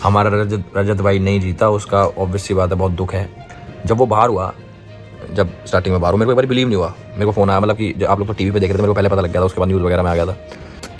हमारा रजत भाई नहीं जीता, उसका ऑब्वियस सी बात है, बहुत दुख है। जब वो बाहर हुआ, जब स्टार्टिंग में बाहर हुआ, मेरे को एक बार बिलीव नहीं हुआ। मेरे को फ़ोन आया, मतलब कि जब आप लोग तो टीवी पे देख रहे थे, मेरे को पहले पता लग गया था, उसके बाद न्यूज़ वगैरह में आ गया था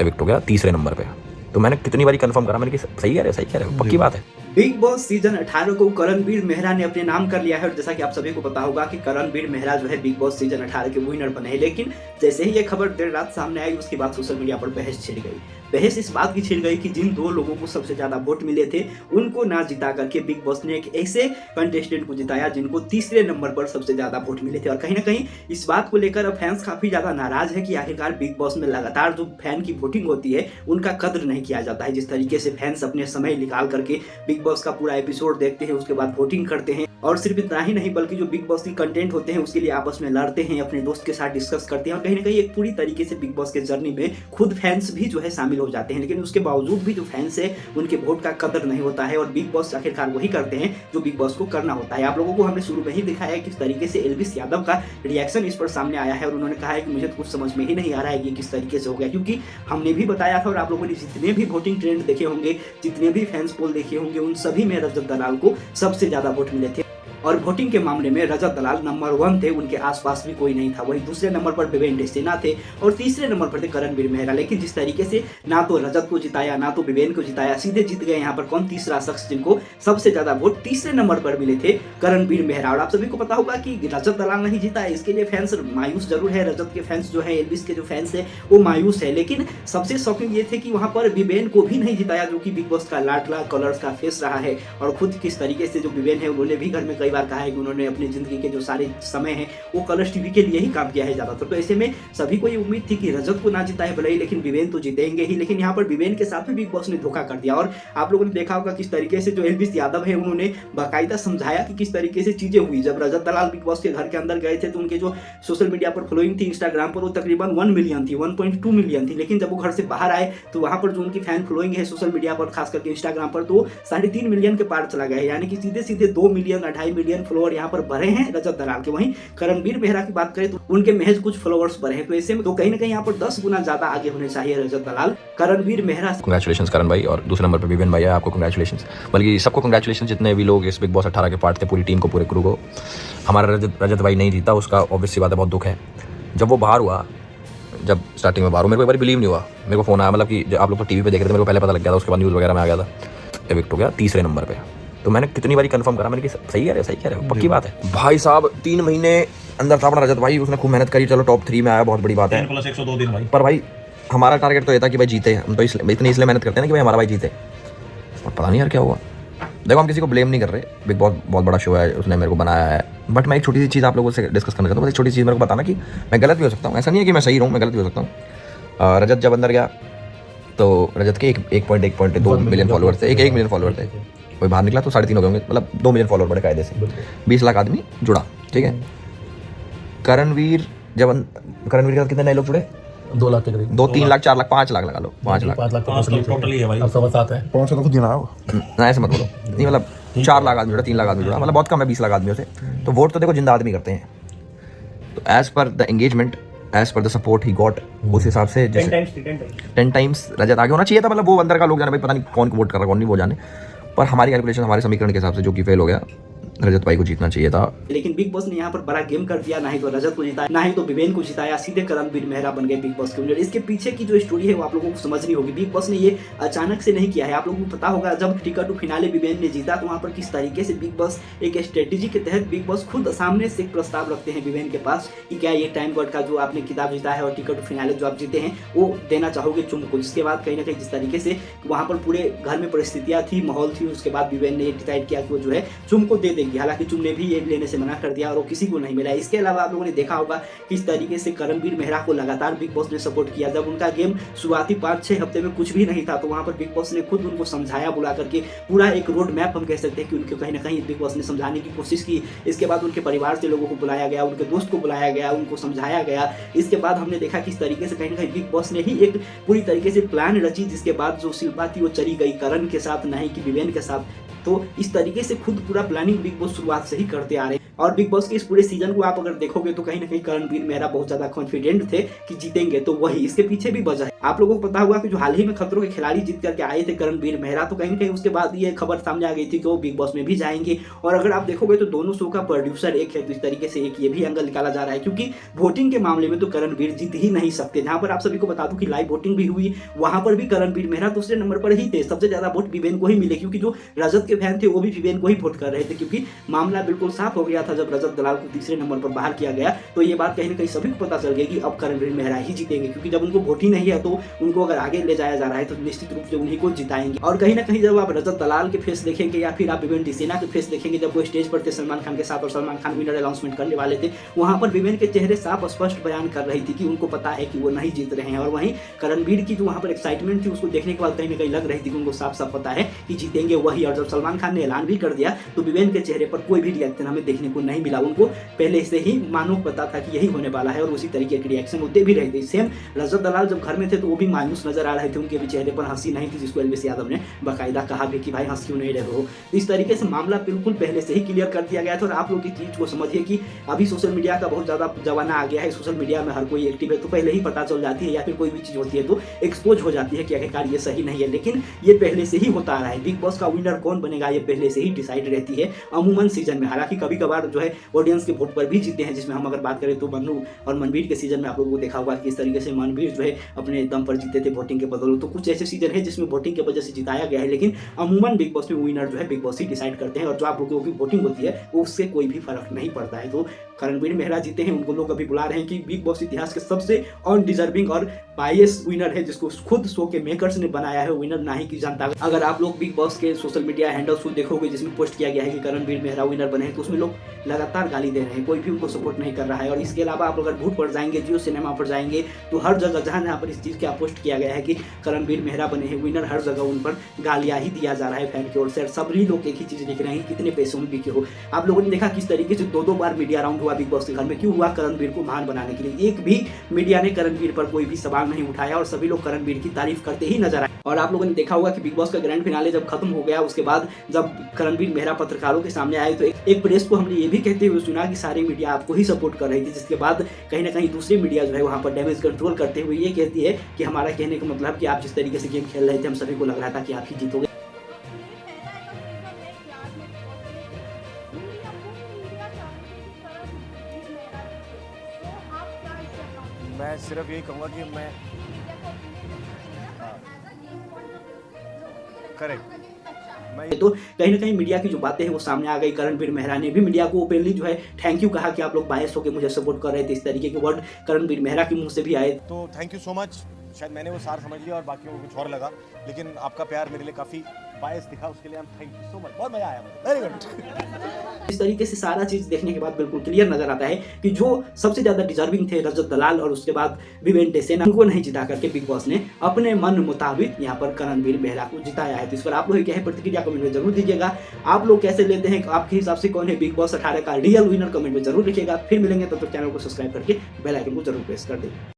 एविक्ट हो गया 3रे नंबर पे। तो मैंने कितनी बारी कंफर्म करा, मैंने कि सही कह रहे हो, पक्की बात है। बिग बॉस सीजन 18 को करणवीर मेहरा ने अपने नाम कर लिया है और जैसा कि आप सभी को पता होगा कि करणवीर मेहरा जो है बिग बॉस सीजन 18 के विनर बने हैं। लेकिन जैसे ही ये खबर देर रात सामने आई, उसके बाद सोशल मीडिया पर बहस छिड़ गई। बहस इस बात की छिड़ गई कि जिन 2 लोगों को सबसे ज्यादा वोट मिले थे, उनको ना जिता करके बिग बॉस ने एक ऐसे कंटेस्टेंट को जिताया जिनको 3रे नंबर पर सबसे ज्यादा वोट मिले थे। और कहीं ना कहीं इस बात को लेकर अब फैंस काफी ज्यादा नाराज है कि आखिरकार बिग बॉस में लगातार जो फैन की वोटिंग होती है, उनका कद्र नहीं किया जाता है। जिस तरीके से फैंस अपने समय निकाल करके बिग बॉस का पूरा एपिसोड देखते हैं, उसके बाद वोटिंग करते हैं, और सिर्फ इतना ही नहीं बल्कि जो बिग बॉस की कंटेंट होते हैं उसके लिए आपस में लड़ते हैं, अपने दोस्त के साथ डिस्कस करते हैं, और कहीं ना कहीं एक पूरी तरीके से बिग बॉस के जर्नी में खुद फैंस भी जो है शामिल हो जाते हैं। लेकिन उसके बावजूद भी जो फैंस है उनके वोट का कदर नहीं होता है, और बिग बॉस आखिरकार वही करते हैं जो बिग बॉस को करना होता है। आप लोगों को हमने शुरू में ही दिखाया है किस तरीके से एल्विस यादव का रिएक्शन इस पर सामने आया है, और उन्होंने कहा है कि मुझे तो कुछ समझ में ही नहीं आ रहा है कि किस तरीके से हो गया, क्योंकि हमने भी बताया था और आप लोगों ने जितने भी वोटिंग ट्रेंड देखे होंगे, जितने भी फैंस पोल देखे होंगे, उन सभी में रजत दलाल को सबसे ज्यादा वोट मिले थे। और वोटिंग के मामले में रजत दलाल नंबर 1 थे, उनके आसपास भी कोई नहीं था। वहीं 2रे नंबर पर विवेन डेस्टिना थे और 3रे नंबर पर थे करणवीर मेहरा। लेकिन जिस तरीके से ना तो रजत को जिताया, ना तो विवेन को जिताया, सीधे जीत गए यहाँ पर कौन, 3रा शख्स जिनको सबसे ज्यादा वोट 3रे नंबर पर मिले थे, करणवीर मेहरा। और आप सभी को पता होगा कि रजत दलाल नहीं जीता है, इसके लिए फैंस मायूस जरूर है। रजत के फैंस जो है, एल्विस के जो फैंस है, वो मायूस है। लेकिन सबसे शॉकिंग ये थे कि वहां पर विवेन को भी नहीं जिताया, जो कि बिग बॉस का लाडला कलर्स का फेस रहा है। और खुद किस तरीके से जो विवेन है, उन्होंने भी घर में कई बार कहा है कि उन्होंने अपनी जिंदगी के जो सारे समय है वो कलर्स टीवी के लिए ही काम किया है ज्यादातर। तो ऐसे में सभी को ये उम्मीद थी कि रजत को ना जिताए भले ही, लेकिन विवेन तो जीतेंगे ही। लेकिन यहाँ पर विवेन के साथ भी बिग बॉस ने धोखा कर दिया। और आप लोगों ने देखा होगा किस तरीके से जो एल्विस यादव है, उन्होंने बाकायदा समझाया कि किस तरीके से चीजें हुई। जब रजत दलाल बिग बॉस के घर के अंदर गए थे तो उनके जो सोशल मीडिया पर फॉलोइंग थी इंस्टाग्राम पर, वो तकरीबन 1 मिलियन थी, 1.2 मिलियन थी। लेकिन जब वो घर से बाहर आए तो वहां पर जो उनकी फैन फॉलोइंग है सोशल मीडिया पर, खास करके इंस्टाग्राम पर, तो 3.5 मिलियन के पार चला गया है। यानी कि सीधे सीधे 2 मिलियन 2.5 मिलियन फॉलोअर यहाँ पर बढ़े हैं रजत दलाल के। वहीं करणवीर मेहरा की बात करें तो उनके महज कुछ फॉलोअर्स बढ़े हैं। तो ऐसे में तो कहीं ना कहीं यहाँ पर 10 गुना ज्यादा आगे होने चाहिए रजत दलाल करणवीर मेहरा। कंग्रेचुलेशंस करण भाई, और 2रे नंबर पर विवेन भाई है, आपको कंग्रेचुलेशंस, बल्कि सबको कंग्रेचुलेशंस जितने भी लोग इस बिग बॉस 18 के पार्ट थे, पूरी टीम को, पूरे क्रू को। हमारा रजत भाई नहीं जीता, उसका ऑब्वियस सी बात है, बहुत दुख है। जब वो बाहर हुआ, जब स्टार्टिंग में बाहर हुआ, मेरे को एक बार बिलीव नहीं हुआ। मेरे को फ़ोन आया, मतलब कि जब आप लोग तो टीवी पे देख रहे थे, मेरे को पहले पता लग गया था, उसके बाद न्यूज़ वगैरह में आ गया था एविक्ट हो गया 3रे नंबर पे। तो मैंने कितनी बारी कंफर्म करा, मैंने कि सही कह रहे हो, पक्की बात है। भाई साहब 3 महीने अंदर था अपना रजत भाई, उसने खूब मेहनत करी, चलो टॉप 3 में आया, बहुत बड़ी बात है। 3+102 दिन भाई। पर भाई हमारा टारगेट तो ये था कि भाई जीते, हम तो इतनी इसलिए मेहनत करते हैं ना कि भाई हमारा भाई जीते। और पता नहीं यार क्या हुआ। देखो, हम किसी को ब्लेम नहीं कर रहे, बिग बॉस बहुत बड़ा शो है, उसने मेरे को बनाया है। बट मैं एक छोटी सी चीज़ आप लोगों से डिस्कस करना चाहता हूँ। एक छोटी चीज़ मेरे को बताना कि मैं गलत भी हो सकता हूँ, ऐसा नहीं है कि मैं सही रहूँ, मैं गलत भी हो सकता हूँ। रजत जब अंदर गया तो रजत के 1.2 मिलियन फॉलोअर थे, 1 मिलियन फॉलोअर थे। कोई बाहर निकला तो 3.5 हो गए होंगे, मतलब 2 मिलियन फॉलोअर बड़े कायदे से, 20 लाख आदमी जुड़ा, ठीक है। करणवीर के साथ कितने नए लोग जुड़े? 2 लाख के करीब, 2-3 लाख 4 लाख 5 लाख लगा लो, 5 लाख तो टोटली है भाई। अब सब साथ है, 500 तो खुद गिना हो ना, ऐसे मत बोलो, नहीं मतलब 4 लाख आदमी जुड़ा, 3 लाख आदमी जुड़ा, मतलब बहुत कम है 20 लाख आदमियों से। तो वोट तो देखो जिंदा आदमी करते हैं। तो as per the engagement, as per the support he got, उस हिसाब से 10 टाइम्स रजत आगे होना चाहिए था। मतलब वो अंदर का लोग जाने, भाई पता नहीं कौन को वोट कर रहा कौन नहीं, वो जाने। पर हमारी कैलकुलेशन, हमारे समीकरण के हिसाब से जो कि फेल हो गया, रजत भाई को जीतना चाहिए था। लेकिन बिग बॉस ने यहाँ पर बड़ा गेम कर दिया, ना ही तो रजत को जिताया, ना ही तो विवेन को जिताया, सीधे करणवीर मेहरा बन गए बिग बॉस के विनर। इसके पीछे की जो स्टोरी है वो आप लोगों को समझनी होगी। बिग बॉस ने ये अचानक से नहीं किया है। आप लोगों को पता होगा जब टिकट टू फिनाले विवेन ने जीता तो वहाँ पर किस तरीके से बिग बॉस एक स्ट्रेटेजी के तहत बिग बॉस खुद सामने से एक प्रस्ताव रखते हैं विवेन के पास कि क्या ये टाइम गॉड का जो आपने किताब जीता है और टिकट टू फिनाले जो आप जीते हैं वो देना चाहोगे चुम को। जिसके बाद कहीं ना कहीं जिस तरीके से वहाँ पर पूरे घर में परिस्थितियाँ थी, माहौल थी, उसके बाद विवेन ने ये डिसाइड किया कि वो जो है चुम को दे देंगे। हालांकि चुम ने भी ये लेने से मना कर दिया और वो किसी को नहीं मिला। इसके अलावा आप लोगों ने देखा होगा किस तरीके से करणवीर मेहरा को लगातार बिग बॉस ने सपोर्ट किया। जब उनका गेम शुरुआती 5-6 हफ्ते में कुछ भी नहीं था तो वहां पर बिग बॉस ने खुद उनको समझाया, बुला करके पूरा एक रोड मैप हम कह सकते हैं कि उनको कहीं ना कहीं बिग बॉस ने समझाने की कोशिश की। इसके बाद उनके परिवार से लोगों को बुलाया गया, उनके दोस्त को बुलाया गया, उनको समझाया गया। इसके बाद हमने देखा किस तरीके से कहीं ना कहीं बिग बॉस ने ही एक पूरी तरीके से प्लान रची, जिसके बाद जो शिल्पा थी वो चली गई करण के साथ, नहीं कि विवेन के साथ। तो इस तरीके से खुद पूरा प्लानिंग बिग बॉस शुरुआत से ही करते आ रहे हैं। और बिग बॉस के इस पूरे सीजन को आप अगर देखोगे तो कहीं ना कहीं करणवीर मेहरा बहुत ज्यादा कॉन्फिडेंट थे कि जीतेंगे, तो वही इसके पीछे भी वजह है। आप लोगों को पता होगा कि जो हाल ही में खतरों के खिलाड़ी जीत करके आए थे करणवीर मेहरा, तो कहीं ना कहीं उसके बाद ये खबर सामने आ गई थी कि वो बिग बॉस में भी जाएंगे। और अगर आप देखोगे तो दोनों शो का प्रोड्यूसर एक है, तो इस तरीके से एक ये भी एंगल निकाला जा रहा है, क्योंकि वोटिंग के मामले में तो करणवीर जीत ही नहीं सकते। जहां पर आप सभी को बता दूं कि लाइव वोटिंग भी हुई, वहां पर भी करणवीर मेहरा दूसरे नंबर पर ही थे। सबसे ज्यादा वोट विवेन को ही मिले, क्योंकि जो रजत के फैन थे वो भी विवेन को ही वोट कर रहे थे, क्योंकि मामला बिल्कुल साफ हो गया था जब रजत दलाल को तीसरे नंबर पर बाहर किया गया। तो ये बात कहीं ना कहीं सभी को पता चल गई कि अब करणवीर मेहरा ही जीतेंगे, क्योंकि जब उनको वोट ही नहीं है तो उनको अगर आगे ले जाया जा रहा है तो निश्चित रूप से उन्हीं को जिताएंगे। और कहीं ना कहीं जब आप रजत दलाल के फेस देखेंगे या फिर आप विवेन डिसेना के फेस देखेंगे, जब वो स्टेज पर थे सलमान खान के साथ और सलमान खान विनर अनाउंसमेंट करने वाले थे, वहां पर विवेन के चेहरे साफ स्पष्ट बयान कर रही थी कि उनको पता है कि वो नहीं जीत रहे हैं। और वहीं करणवीर की जो वहां पर एक्साइटमेंट थी उसको देखने के बाद कहीं ना कहीं लग रही थी कि उनको साफ साफ पता है कि जीतेंगे वही। और जब सलमान खान ने ऐलान भी कर दिया तो विवेन के चेहरे पर कोई भी रिएक्शन हमें देखने को नहीं मिला। उनको पहले से ही मानो पता था कि यही होने वाला है और उसी तरीके के रिएक्शन होते भी रहते। सेम रजत दलाल जब घर में थे तो वो भी मायूस नजर आ रहे थे, उनके भी चेहरे पर हंसी नहीं थी, जिसको एलवीएस यादव ने बाकायदा कहा भी कि भाई हंस क्यों नहीं रहे हो। तो इस तरीके से मामला बिल्कुल पहले से ही क्लियर कर दिया गया था। और आप लोग इस चीज को समझिए कि अभी सोशल मीडिया का बहुत ज्यादा जमाना आ गया है, सोशल मीडिया में हर कोई एक्टिव है, तो पहले ही पता चल जाती है या फिर कोई भी चीज होती है तो एक्सपोज हो जाती है कि आखिरकार ये सही नहीं है। लेकिन ये पहले से ही होता आ रहा है। बिग बॉस का विनर कौन बनेगा ये पहले से ही डिसाइड रहती है अमूमन सीजन में। हालांकि कभी कभार जो है ऑडियंस के वोट पर भी जीते हैं, जिसमें हम अगर बात करें तो मन्नू और मनवीर के सीजन में आप लोगों को देखा होगा कि इस तरीके से मनवीर जो है अपने दम पर जीते थे वोटिंग के बदौलत। तो कुछ ऐसे सीजन है जिसमें वोटिंग की वजह से जिताया गया है, लेकिन अमूमन बिग बॉस में विनर जो है बिग बॉस ही डिसाइड करते हैं और जो आप लोगों की वोटिंग होती है उससे कोई भी फर्क नहीं पड़ता है। तो करणवीर मेहरा जीते हैं, उनको लोग अभी बुला रहे हैं कि बिग बॉस इतिहास के सबसे अनडिजर्विंग और बायस विनर है, जिसको खुद शो के मेकर्स ने बनाया है विनर, ना ही कि जनता। अगर आप लोग बिग बॉस के सोशल मीडिया हैंडल्स को देखोगे जिसमें पोस्ट किया गया है कि करणवीर मेहरा विनर बने हैं, तो उसमें लोग लगातार गाली दे रहे हैं, कोई भी उनको सपोर्ट नहीं कर रहा है। और इसके अलावा आप अगर भूत पर जाएंगे, जियो सिनेमा पर जाएंगे, तो हर जगह जहाँ पर इस चीज़ का पोस्ट किया गया है कि करणवीर मेहरा बने हैं विनर, हर जगह उन पर गालियाँ ही दिया जा रहा है फैन की ओर से। सभी लोग एक ही चीज़ लिख रहे हैं कितने पैसों में बिके हो। आप लोगों ने देखा किस तरीके से दो बार मीडिया राउंड हुआ बिग बॉस के घर में, क्यों हुआ? करणवीर को महान बनाने के लिए। एक भी मीडिया ने करणवीर पर कोई भी सवाल नहीं उठाया और सभी लोग करणवीर की तारीफ करते ही नजर आए। और आप लोगों ने देखा होगा कि बिग बॉस का ग्रैंड फिनाले जब खत्म हो गया उसके बाद जब करणवीर मेहरा पत्रकारों के सामने आए तो एक प्रेस को हमने ये भी कहते हुए सुना कि सारी मीडिया आपको ही सपोर्ट कर रही थी, जिसके बाद कहीं ना कहीं दूसरी मीडिया जो है वहाँ पर डैमेज कंट्रोल करते हुए ये कहती है कि हमारा कहने का मतलब कि आप जिस तरीके से गेम खेल रहे थे हम सभी को लग रहा था कि आप ही जीतोगे। मैं सिर्फ यही कहूँगा कि मैं करेक्ट तो कहीं ना कहीं मीडिया की जो बातें हैं वो सामने आ गई। करणवीर मेहरा ने भी मीडिया को ओपनली जो है थैंक यू कहा कि आप लोग बायस होकर मुझे सपोर्ट कर रहे थे। इस तरीके के वर्ड करणवीर मेहरा के मुंह से भी आए। तो थैंक यू सो मच। शायद मैंने वो सार समझ लिया और बाकी को कुछ और लगा, लेकिन आपका प्यार मेरे लिए काफ़ी बायस दिखा, उसके लिए थैंक यू सो मच। बहुत मजा आया मुझे, वेरी गुड। इस तरीके से सारा चीज़ देखने के बाद बिल्कुल क्लियर नजर आता है कि जो सबसे ज़्यादा डिजर्विंग थे रजत दलाल और उसके बाद विवेन डिसेना, उनको नहीं जिता करके बिग बॉस ने अपने मन मुताबिक यहाँ पर करणवीर मेहरा को जिताया है। तो इस पर आप लोग क्या है प्रतिक्रिया कमेंट में जरूर दीजिएगा। आप लोग कैसे लेते हैं, आपके हिसाब से कौन है बिग बॉस 18 का रियल विनर, कमेंट में जरूर लिखिएगा। फिर मिलेंगे, तब तक चैनल को सब्सक्राइब करके बेल आइकन को जरूर प्रेस कर दें।